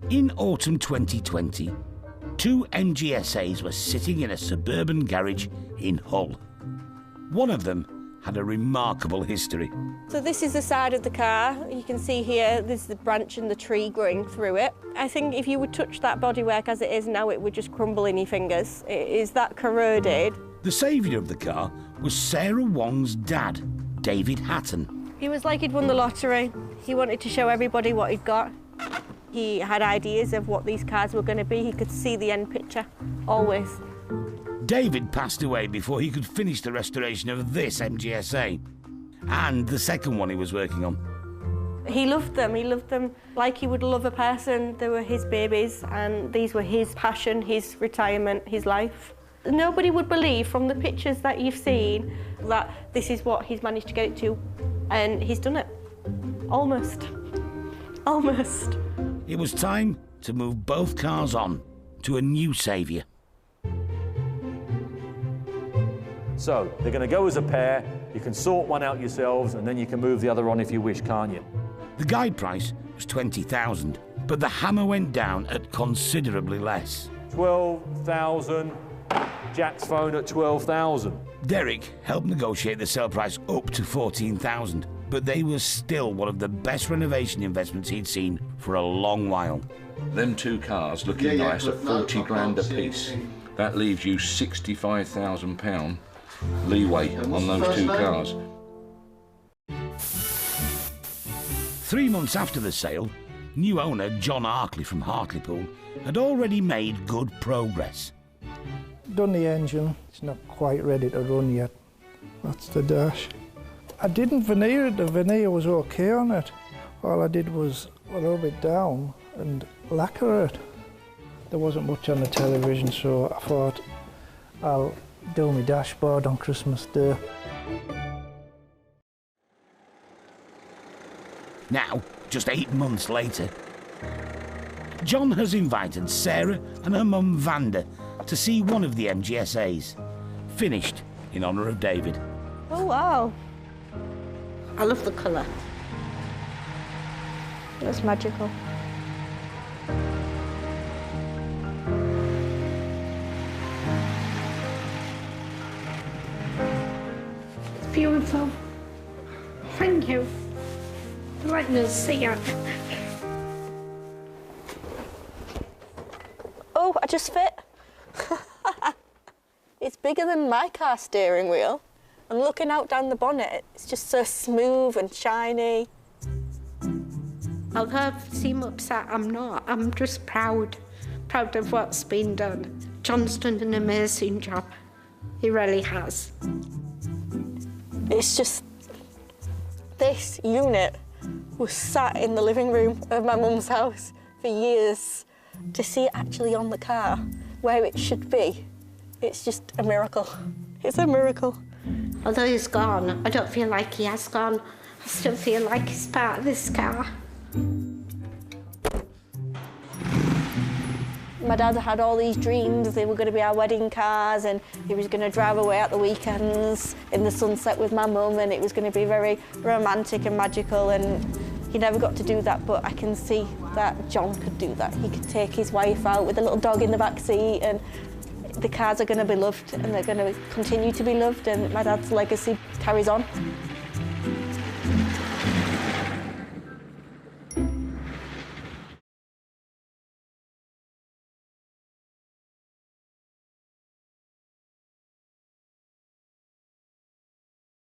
In autumn 2020, two MGSAs were sitting in a suburban garage in Hull. One of them had a remarkable history. So this is the side of the car. You can see here, there's the branch and the tree growing through it. I think if you would touch that bodywork as it is now, it would just crumble in your fingers. It is that corroded. The saviour of the car was Sarah Wong's dad, David Hatton. He was like he'd won the lottery. He wanted to show everybody what he'd got. He had ideas of what these cars were going to be. He could see the end picture, always. David passed away before he could finish the restoration of this MGSA and the second one he was working on. He loved them like he would love a person. They were his babies and these were his passion, his retirement, his life. Nobody would believe from the pictures that you've seen that this is what he's managed to get it to, and he's done it. Almost. Almost. It was time to move both cars on to a new saviour. So, they're going to go as a pair, you can sort one out yourselves, and then you can move the other on if you wish, can't you? The guide price was $20,000, but the hammer went down at considerably less. 12,000, Jack's phone at 12,000. Derek helped negotiate the sale price up to $14,000, but they were still one of the best renovation investments he'd seen for a long while. Them two cars looking nice at 40 grand a piece. That leaves you £65,000 leeway on those two cars. 3 months after the sale, new owner John Arkley from Hartlepool had already made good progress. Done the engine, it's not quite ready to run yet. That's the dash. I didn't veneer it, the veneer was okay on it. All I did was rub it down and lacquer it. There wasn't much on the television, so I thought I'll do my dashboard on Christmas Day. Now, just 8 months later, John has invited Sarah and her mum Vanda to see one of the MGSAs, finished in honour of David. Oh, wow. I love the colour. It's magical. It's beautiful. Thank you for letting us see it. Oh, I just fit. It's bigger than my car steering wheel. And looking out down the bonnet, it's just so smooth and shiny. Although I seem upset, I'm not. I'm just proud of what's been done. John's done an amazing job. He really has. It's just, this unit was sat in the living room of my mum's house for years. To see it actually on the car, where it should be, it's just a miracle. It's a miracle. Although he's gone, I don't feel like he has gone. I still feel like he's part of this car. My dad had all these dreams. They were going to be our wedding cars, and he was going to drive away at the weekends in the sunset with my mum, and it was going to be very romantic and magical, and he never got to do that, but I can see that John could do that. He could take his wife out with a little dog in the back seat, and the cars are going to be loved, and they're going to continue to be loved, and my dad's legacy carries on.